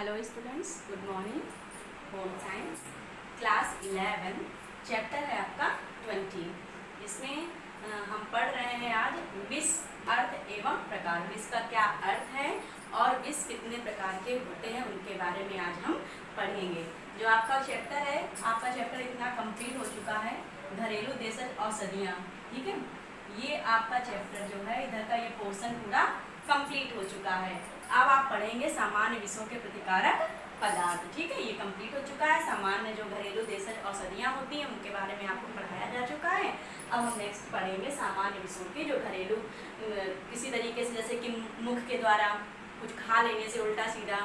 Hello students, good morning. Home science class 11 chapter है आपका 20। इसमें हम पढ़ रहे हैं आज विष अर्थ एवं प्रकार। विष का क्या अर्थ है और विष कितने प्रकार के होते हैं उनके बारे में आज हम पढ़ेंगे। जो आपका चैप्टर है, आपका चैप्टर इतना कंप्लीट हो चुका है, घरेलू देशज औषधियाँ। ठीक है, ये आपका चैप्टर जो है, इधर का ये पोर्शन पूरा कंप्लीट हो चुका है। अब आप पढ़ेंगे सामान्य विषयों के प्रतिकारक पदार्थ। ठीक है, ये कंप्लीट हो चुका है। सामान्य जो घरेलू देशज औषधियाँ होती हैं उनके बारे में आपको पढ़ाया जा चुका है। अब हम नेक्स्ट पढ़ेंगे सामान्य विषयों के जो घरेलू किसी तरीके से, जैसे कि मुख के द्वारा कुछ खा लेने से उल्टा सीधा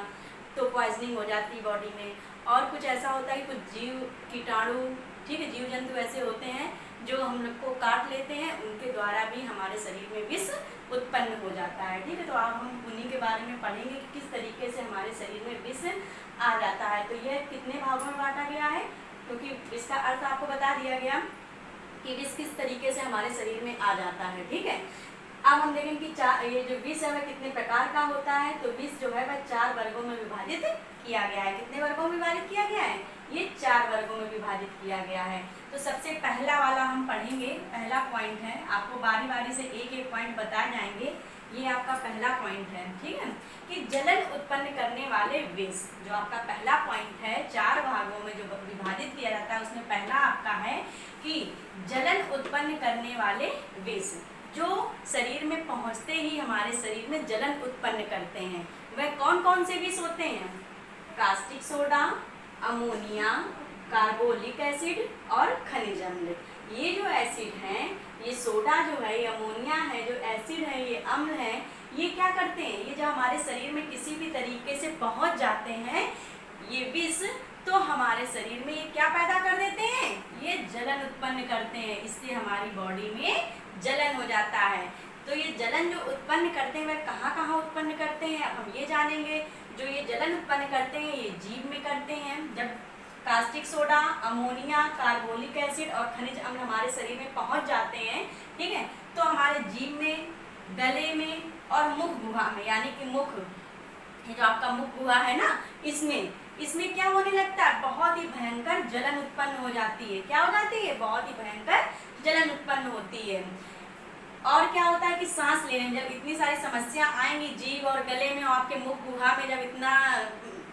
तो पॉइजनिंग हो जाती है बॉडी में, और कुछ ऐसा होता है कुछ जीव कीटाणु, ठीक है, जीव जंतु ऐसे होते हैं जो हम लोग को काट लेते हैं, उनके द्वारा भी हमारे शरीर में विष उत्पन्न हो जाता है। ठीक है, तो अब हम उन्हीं के बारे में पढ़ेंगे कि किस तरीके से हमारे शरीर में विष आ जाता है। तो यह कितने भागों में बांटा गया है, क्योंकि इसका अर्थ आपको बता दिया गया कि विष किस तरीके से हमारे शरीर में आ जाता है। ठीक है, अब हम देखेंगे कि ये जो विष है वह कितने प्रकार का होता है। तो विष जो है वह 4 वर्गों में विभाजित किया गया है। कितने वर्गों में विभाजित किया गया है? ये 4 वर्गों में विभाजित किया गया है। तो सबसे पहला वाला हम पढ़ेंगे। पहला पॉइंट है, आपको बारी बारी से एक एक पॉइंट बताए जाएंगे। ये आपका पहला पॉइंट है, ठीक है, कि जलन उत्पन्न करने वाले विष। जो आपका पहला पॉइंट है, 4 भागों में जो विभाजित किया जाता है, उसमें पहला आपका है कि जलन उत्पन्न करने वाले विष जो शरीर में पहुंचते ही हमारे शरीर में जलन उत्पन्न करते हैं। वह कौन कौन से विष होते हैं? Caustic soda, ammonia, carbolic acid और खनिज अम्ल। ये जो एसिड हैं, ये सोडा जो है, ये अमोनिया है, जो एसिड है, ये अम्ल है, ये क्या करते हैं? ये जब हमारे शरीर में किसी भी तरीके से पहुंच जाते हैं, ये विष, तो हमारे शरीर में ये क्या पैदा कर देते हैं? ये जलन उत्पन्न करते हैं। इससे हमारी बॉडी में जलन हो जाता है। तो ये जलन जो उत्पन्न करते हैं वह कहाँ कहाँ उत्पन्न करते हैं, अब हम ये जानेंगे। जो ये जलन उत्पन्न करते हैं ये जीभ में करते हैं। जब caustic soda, ammonia, carbolic acid और खनिज अम्ल हमारे शरीर में पहुंच जाते हैं, ठीक है, तो हमारे जीभ में, गले में और मुख गुहा में, यानी कि मुख, ये जो आपका मुख गुहा है ना, इसमें क्या होने लगता है? बहुत ही भयंकर जलन उत्पन्न हो जाती है। क्या हो जाती है? बहुत ही भयंकर जलन उत्पन्न होती है। और क्या होता है कि सांस लेने में जब इतनी सारी समस्या आएंगी जीभ और गले में और आपके मुख गुहा में, जब इतना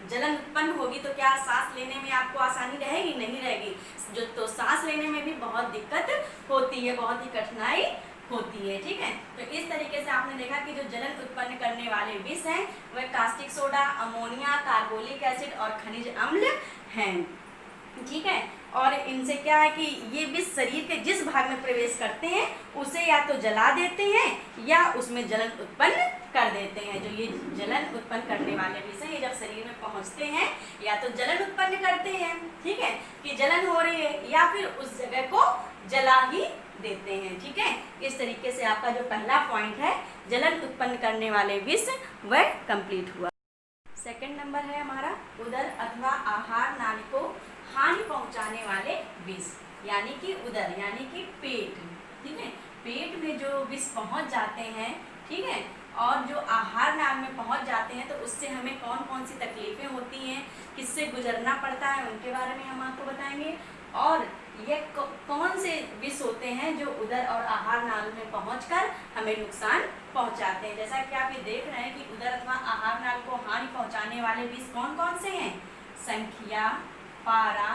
जलन उत्पन्न होगी तो क्या सांस लेने में आपको आसानी रहेगी? नहीं रहेगी। तो सांस लेने में भी बहुत दिक्कत होती है, बहुत ही कठिनाई होती है। ठीक है, तो इस तरीके से आपने देखा कि जो जलन उत्पन्न करने वाले विष हैं वह caustic soda, ammonia, carbolic acid और खनिज अम्ल हैं। ठीक है, और इनसे क्या है कि ये विष शरीर के जिस भाग में प्रवेश करते हैं उसे या तो जला देते हैं या उसमें जलन उत्पन्न कर देते हैं। जो ये जलन उत्पन्न करने वाले विष हैं, ये जब शरीर में पहुंचते हैं या तो जलन उत्पन्न करते हैं, ठीक है, कि जलन हो रही है, या फिर उस जगह को जला ही देते हैं। ठीक है, इस तरीके से आपका जो पहला पॉइंट है जलन उत्पन्न करने वाले विष वह कंप्लीट हुआ। सेकंड नंबर है हमारा उदर अथवा आहार नाली को हानि पहुंचाने वाले विष, यानी कि उदर यानी कि पेट। ठीक है, पेट में जो विष पहुंच जाते हैं, ठीक है, और जो आहार नाल में पहुंच जाते हैं तो उससे हमें कौन कौन सी तकलीफें होती हैं, किससे गुजरना पड़ता है, उनके बारे में हम आपको बताएंगे। और ये कौन से विष होते हैं जो उदर और आहार नाल में पहुंचकर हमें नुकसान पहुंचाते हैं। जैसा कि आप ये देख रहे हैं कि उदर अथवा आहार नाल को हानि पहुंचाने वाले विष कौन कौन से हैं? संखिया, पारा,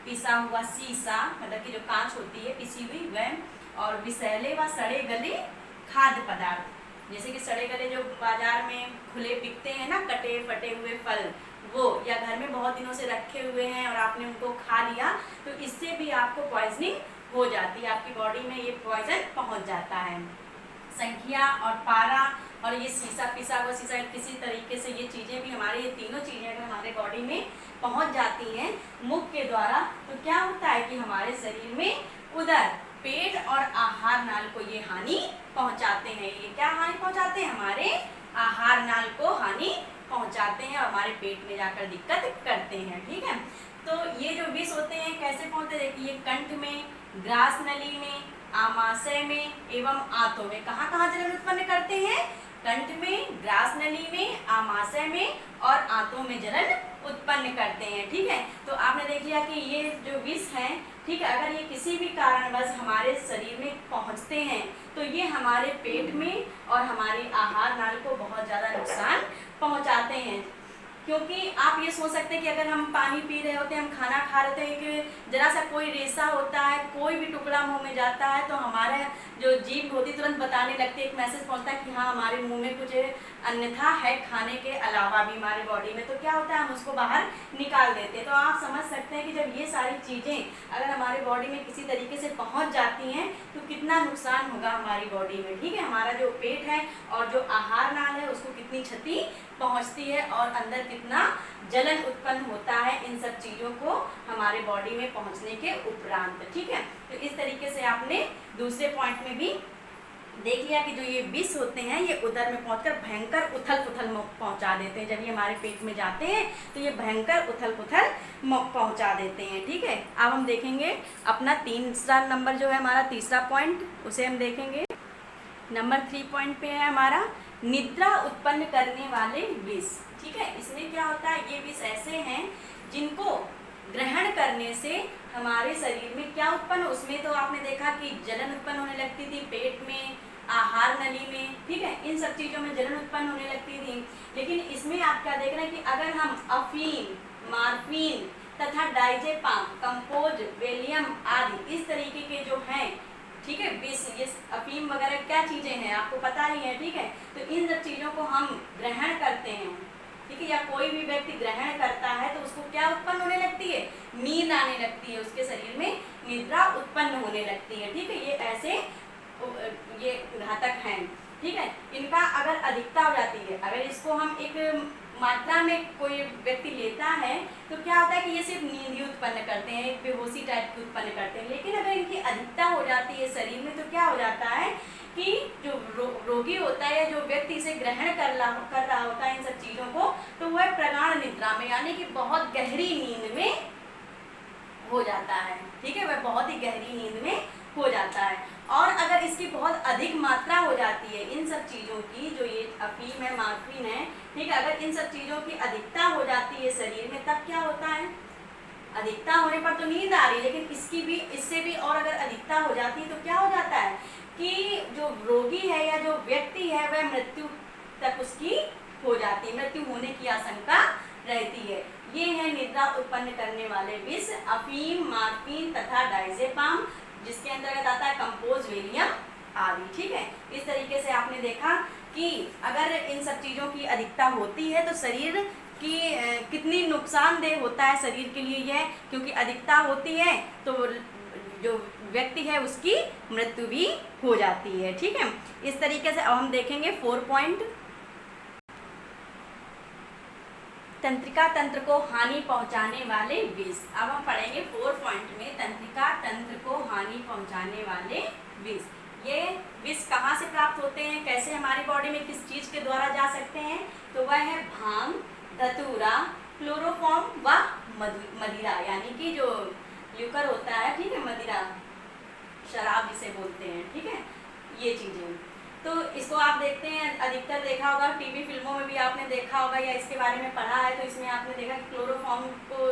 पिसा हुआ शीशा, मतलब कि जो कांच होती है पिसी हुई वह, और विषैले व सड़े गले खाद्य पदार्थ, जैसे कि सड़े गले जो बाजार में खुले बिकते हैं ना, कटे फटे हुए फल, वो, या घर में बहुत दिनों से रखे हुए हैं और आपने उनको खा लिया, तो इससे भी आपको पॉइजनिंग हो जाती है, आपकी बॉडी में ये पॉइजन पहुंच जाता है। संखिया और पारा और ये शीशा, पिसा हुआ शीशा, किसी तरीके से ये चीज़ें भी हमारे, ये तीनों चीज़ें अगर हमारे बॉडी में पहुंच जाती हैं मुख के द्वारा, तो क्या होता है कि हमारे शरीर में उदर, पेट और आहार नाल को ये हानि पहुंचाते हैं। ये क्या हानि पहुंचाते हैं? हमारे आहार नाल को हानि पहुंचाते हैं और हमारे पेट में जाकर दिक्कत करते हैं। ठीक है, तो ये जो विष होते हैं कैसे पहुंचते हैं? देखिए, कंठ में, ग्रास नली में, आमाशय में एवं आंतों में। कहाँ कहाँ जलन उत्पन्न करते हैं? कंठ में, ग्रास नली में, आमाशय में और आंतों में जलन उत्पन्न करते हैं। ठीक है, तो आपने देख लिया कि ये जो विष हैं, ठीक है, अगर ये किसी भी कारणवश हमारे शरीर में पहुंचते हैं तो ये हमारे पेट में और हमारी आहार नाल को बहुत ज़्यादा नुकसान पहुंचाते हैं। क्योंकि आप ये सोच सकते हैं कि अगर हम पानी पी रहे होते हैं, हम खाना खा रहे होते हैं, कि जरा सा कोई रेशा होता है, कोई भी टुकड़ा मुंह में जाता है तो हमारे जो जीभ होती तुरंत बताने लगती है, एक मैसेज पहुंचता है कि हाँ हमारे मुंह में कुछ अन्यथा है खाने के अलावा भी हमारे बॉडी में, तो क्या होता है हम उसको बाहर निकाल देते हैं। तो आप समझ सकते हैं कि जब ये सारी चीज़ें अगर हमारे बॉडी में किसी तरीके से पहुंच जाती हैं तो कितना नुकसान होगा हमारी बॉडी में। ठीक है, हमारा जो पेट है और जो आहार नाल है उसको कितनी क्षति पहुंचती है और अंदर कितना जलन उत्पन्न होता है इन सब चीज़ों को हमारे बॉडी में पहुंचने के उपरांत। ठीक है, तो इस तरीके से आपने दूसरे पॉइंट में भी देख लिया कि जो ये विष होते हैं ये उदर में पहुंचकर भयंकर उथल पुथल पहुंचा देते हैं। जब ये हमारे पेट में जाते हैं तो ये भयंकर उथल पुथल पहुंचा देते हैं। ठीक है, अब हम देखेंगे अपना तीसरा नंबर जो है हमारा तीसरा पॉइंट, उसे हम देखेंगे। नंबर 3 पॉइंट पे है हमारा निद्रा उत्पन्न करने वाले विष। ठीक है, इसमें क्या होता है, ये विष ऐसे हैं जिनको ग्रहण करने से हमारे शरीर में क्या उत्पन्न, उसमें तो आपने देखा कि जलन उत्पन्न होने लगती थी पेट में, आहार नली में। ठीक है, इन सब चीज़ों में जलन उत्पन्न होने लगती थी। लेकिन इसमें आप क्या देख रहे हैं कि अगर हम अफीम, मार्फिन तथा डाइजेपाम, कंपोज, वेलियम आदि इस तरीके के जो हैं, ठीक है, विष, ये अफीम वगैरह क्या चीज़ें हैं आपको पता ही है। ठीक है, तो इन सब चीज़ों को हम ग्रहण करते हैं, ठीक है, या कोई भी व्यक्ति ग्रहण करता है तो उसको क्या उत्पन्न होने लगती है, नींद आने लगती है, उसके शरीर में निद्रा उत्पन्न होने लगती है। ठीक है, ये ऐसे ये घातक हैं। ठीक है, इनका अगर अधिकता हो जाती है, अगर इसको हम एक मात्रा में कोई व्यक्ति लेता है तो क्या होता है कि ये सिर्फ नींद ही उत्पन्न करते हैं, एक बेहोशी टाइप की उत्पन्न करते हैं। लेकिन अगर इनकी अधिकता हो जाती है शरीर में तो क्या हो जाता है कि जो रोगी होता है या जो व्यक्ति इसे ग्रहण कर रहा होता है इन सब चीज़ों को, तो वह प्रगाढ़ निद्रा में यानी कि बहुत गहरी नींद में हो जाता है। ठीक है, वह बहुत ही गहरी नींद में हो जाता है। और अगर इसकी बहुत अधिक मात्रा हो जाती है इन सब चीज़ों की, जो ये अफीम है, मार्फिन है, ठीक है, अगर इन सब चीज़ों की अधिकता हो जाती है शरीर में तब क्या होता है, अधिकता होने पर तो नींद आ रही है, लेकिन इसकी भी, इससे भी और अगर अधिकता हो जाती है तो क्या हो जाता है कि जो रोगी है या जो व्यक्ति है वह मृत्यु तक उसकी हो जाती है, मृत्यु होने की आशंका रहती है। ये है निद्रा उत्पन्न करने वाले विष, अफीम, मार्फिन तथा डाइजेपाम, जिसके अंतर्गत आता है कंपोज, वेलियम आदि। ठीक है, इस तरीके से आपने देखा कि अगर इन सब चीज़ों की अधिकता होती है तो शरीर की कितनी नुकसानदेह होता है शरीर के लिए यह, क्योंकि अधिकता होती है तो जो व्यक्ति है उसकी मृत्यु भी हो जाती है। ठीक है, इस तरीके से अब हम देखेंगे 4 पॉइंट, तंत्रिका तंत्र को हानि पहुंचाने वाले विष। अब हम पढ़ेंगे 4 पॉइंट में तंत्रिका तंत्र को हानि पहुंचाने वाले विष। ये विष कहाँ से प्राप्त होते हैं, कैसे हमारी बॉडी में किस चीज़ के द्वारा जा सकते हैं, तो वह है भांग, धतूरा, क्लोरोफॉर्म व मदिरा, यानी कि जो ल्यूकर होता है, ठीक है, मदिरा, शराब जिसे बोलते हैं। ठीक है, ये चीज़ें, तो इसको आप देखते हैं, अधिकतर देखा होगा टीवी फिल्मों में भी आपने देखा होगा या इसके बारे में पढ़ा है, तो इसमें आपने देखा कि क्लोरोफॉर्म को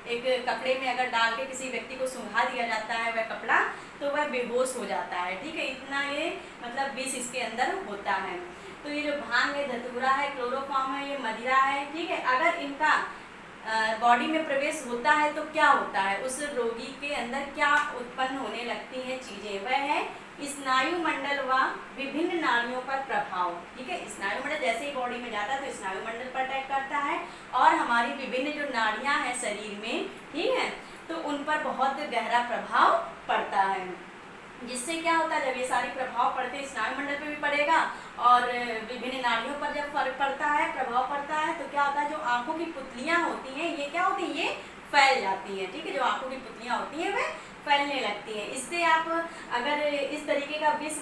एक कपड़े में अगर डाल के किसी व्यक्ति को सुंघा दिया जाता है वह कपड़ा, तो वह बेहोश हो जाता है। ठीक है, इतना ये मतलब विष इसके अंदर होता है। तो ये जो भांग है, धतूरा है, क्लोरोफॉर्म है, ये मदिरा है। ठीक है, अगर इनका बॉडी में प्रवेश होता है तो क्या होता है, उस रोगी के अंदर क्या उत्पन्न होने लगती हैं चीज़ें, वह है स्नायु मंडल व विभिन्न नाड़ियों पर प्रभाव। ठीक है, स्नायु मंडल जैसे ही बॉडी में जाता है तो स्नायु मंडल पर अटैक करता है और हमारी विभिन्न जो नाड़ियां हैं शरीर में, ठीक है, तो उन पर बहुत गहरा प्रभाव पड़ता है। जिससे क्या होता है, जब ये सारी प्रभाव पड़ते हैं स्नायु मंडल पे भी पड़ेगा और विभिन्न नाड़ियों पर जब फर्क पड़ता है, प्रभाव पड़ता है, तो क्या होता है, जो आंखों की पुतलियां होती हैं ये क्या होती हैं, ये फैल जाती हैं। ठीक है, जो आंखों की पुतलियां होती हैं वह फैलने लगती है। इससे आप अगर इस तरीके का विष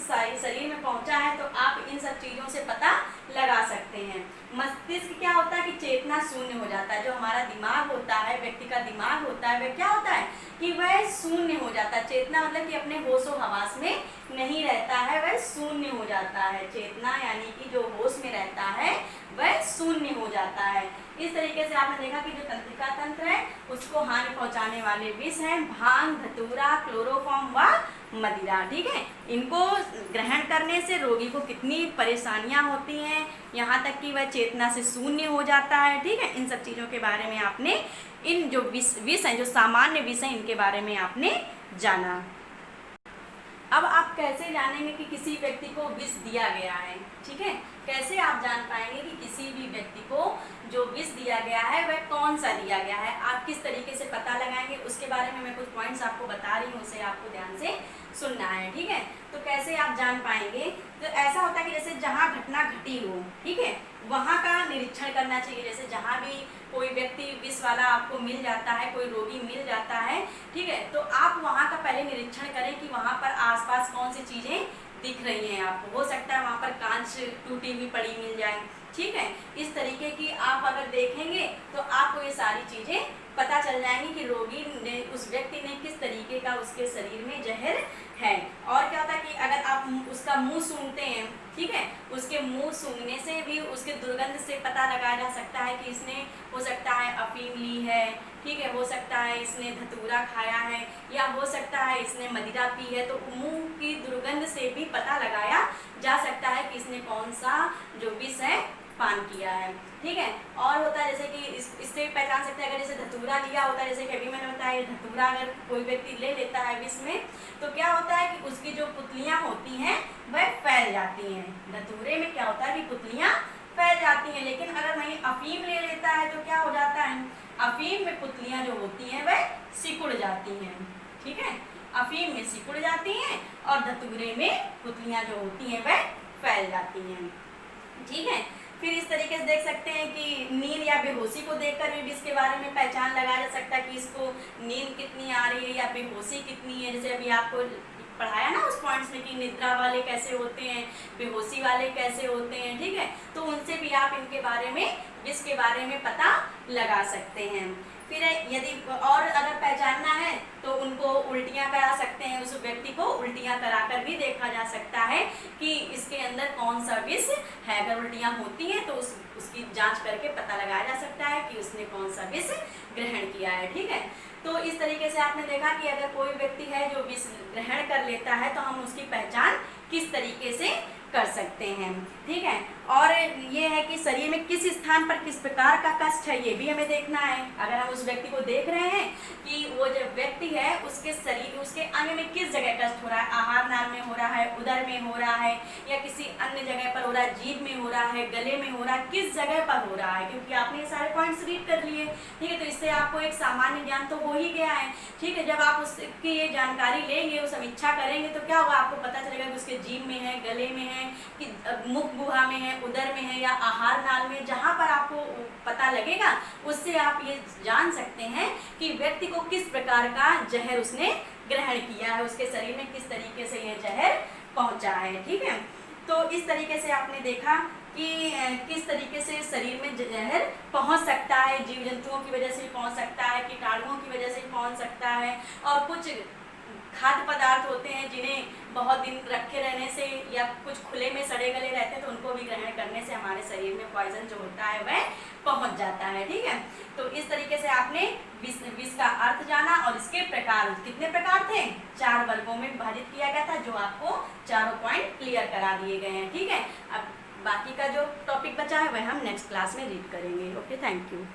शरीर में पहुंचा है तो आप इन सब चीज़ों से पता लगा सकते हैं। मस्तिष्क क्या होता है कि चेतना शून्य हो जाता है। जो हमारा दिमाग होता है, व्यक्ति का दिमाग होता है, वह क्या होता है कि वह शून्य हो जाता है। चेतना मतलब कि अपने होशो हवास में नहीं रहता है, वह शून्य हो जाता है। चेतना यानी कि जो होश में रहता है वह शून्य हो जाता है। इस तरीके से आपने देखा कि जो तंत्रिका तंत्र है उसको हानि पहुंचाने वाले विष हैं भांग, धतूरा, क्लोरोफॉर्म व मदिरा। ठीक है, इनको ग्रहण करने से रोगी को कितनी परेशानियां होती हैं, यहाँ तक कि वह चेतना से शून्य हो जाता है। ठीक है, इन सब चीज़ों के बारे में आपने, इन जो विष हैं, जो सामान्य विष हैं, इनके बारे में आपने जाना। अब आप कैसे जानेंगे कि किसी व्यक्ति को विष दिया गया है? ठीक है, कैसे आप जान पाएंगे कि किसी भी व्यक्ति को जो विष दिया गया है वह कौन सा दिया गया है? आप किस तरीके से पता लगाएंगे, उसके बारे में मैं कुछ पॉइंट्स आपको बता रही हूँ, उसे आपको ध्यान से सुनना है। ठीक है, तो कैसे आप जान पाएंगे? तो ऐसा होता है कि जैसे जहाँ घटना घटी हो, ठीक है, वहाँ का निरीक्षण करना चाहिए। जैसे जहाँ भी कोई व्यक्ति विष वाला आपको मिल जाता है, कोई रोगी मिल जाता है, ठीक है, तो आप वहाँ का पहले निरीक्षण करें कि वहाँ पर आसपास कौन सी चीज़ें दिख रही हैं आपको। हो सकता है वहाँ पर कांच टूटी हुई पड़ी मिल जाए। ठीक है, इस तरीके की आप अगर देखेंगे तो आपको ये सारी चीज़ें पता चल जाएंगी कि रोगी ने, उस व्यक्ति ने किस तरीके का उसके शरीर में जहर है। और क्या होता है कि अगर आप उसका मुंह सूंघते हैं, ठीक है, उसके मुंह सूंघने से भी उसके दुर्गंध से पता लगाया जा सकता है कि इसने, हो सकता है अफीम ली है, ठीक है, हो सकता है इसने धतूरा खाया है, या हो सकता है इसने मदिरा पी है। तो मुंह की दुर्गंध से भी पता लगाया जा सकता है कि इसने कौन सा जो विष है पान किया है। ठीक है, और होता है जैसे कि इससे पहचान सकते हैं, अगर जैसे धतूरा लिया होता है, जैसे कि अभी मैंने बताया धतूरा अगर कोई व्यक्ति ले लेता है विष में, तो क्या होता है कि उसकी जो पुतलियां होती हैं वह फैल जाती हैं। धतूरे में क्या होता है कि पुतलियां फैल जाती हैं। लेकिन अगर वहीं अफीम ले लेता है तो क्या हो जाता है, अफीम में पुतलियां जो होती हैं वह सिकुड़ जाती हैं। ठीक है, अफीम में सिकुड़ जाती हैं और धतूरे में पुतलियां जो होती हैं वह फैल जाती हैं। ठीक है, फिर इस तरीके से देख सकते हैं कि नींद या बेहोशी को देखकर भी इसके बारे में पहचान लगाया जा सकता है कि इसको नींद कितनी आ रही है या बेहोशी कितनी है। जैसे अभी आपको पढ़ाया ना उस पॉइंट्स में कि निद्रा वाले कैसे होते हैं, बेहोशी वाले कैसे होते हैं। ठीक है, तो उनसे भी आप इनके बारे में, विष के बारे में पता लगा सकते हैं। फिर यदि और अगर पहचानना है तो उनको उल्टियां करा सकते हैं, उस व्यक्ति को उल्टियां कराकर भी देखा जा सकता है कि इसके अंदर कौन सा विष है। अगर उल्टियां होती हैं तो उसकी जांच करके पता लगाया जा सकता है कि उसने कौन सा विष ग्रहण किया है। ठीक है, तो इस तरीके से आपने देखा कि अगर कोई व्यक्ति है जो विष ग्रहण कर लेता है तो हम उसकी पहचान किस तरीके से कर सकते हैं। ठीक है, और ये है कि शरीर में किस स्थान पर किस प्रकार का कष्ट है, ये भी हमें देखना है। अगर हम उस व्यक्ति को देख रहे हैं कि वो जो व्यक्ति है उसके शरीर, उसके अंग में किस जगह कष्ट हो रहा है, आहार नाल में हो रहा है, उदर में हो रहा है, या किसी अन्य जगह पर हो रहा है, जीभ में हो रहा है, गले में हो रहा है, किस जगह पर हो रहा है, क्योंकि आपने ये सारे पॉइंट्स रीड कर लिए। ठीक है, तो इससे आपको एक सामान्य ज्ञान तो हो ही गया है। ठीक है, जब आप उसकी ये जानकारी लेंगे, वो समीक्षा करेंगे, तो क्या होगा, आपको पता चलेगा कि उसके जीभ में है, गले में है, कि मुख गुहा में है, उदर में है, या आहार नाल में, जहाँ पर आपको पता लगेगा उससे आप ये जान सकते हैं कि व्यक्ति को किस प्रकार का जहर उसने ग्रहण किया है, उसके शरीर में किस तरीके से यह जहर पहुंचा है। ठीक है, तो इस तरीके से आपने देखा कि किस तरीके से शरीर में जहर पहुंच सकता है, जीव जंतुओं की वजह से पहुंच सकता है, कीटाणुओं की वजह से पहुंच सकता है, और कुछ खाद्य पदार्थ होते हैं जिन्हें बहुत दिन रखे रहने से या कुछ खुले में सड़े गले रहते हैं तो उनको भी ग्रहण करने से हमारे शरीर में पॉइजन जो होता है वह पहुंच जाता है। ठीक है, तो इस तरीके से आपने विष का अर्थ जाना और इसके प्रकार, कितने प्रकार थे, 4 वर्गों में विभाजित किया गया था, जो आपको चारों पॉइंट क्लियर करा दिए गए हैं। ठीक है, अब बाकी का जो टॉपिक बचा है वह हम नेक्स्ट क्लास में रीड करेंगे। Okay, thank you.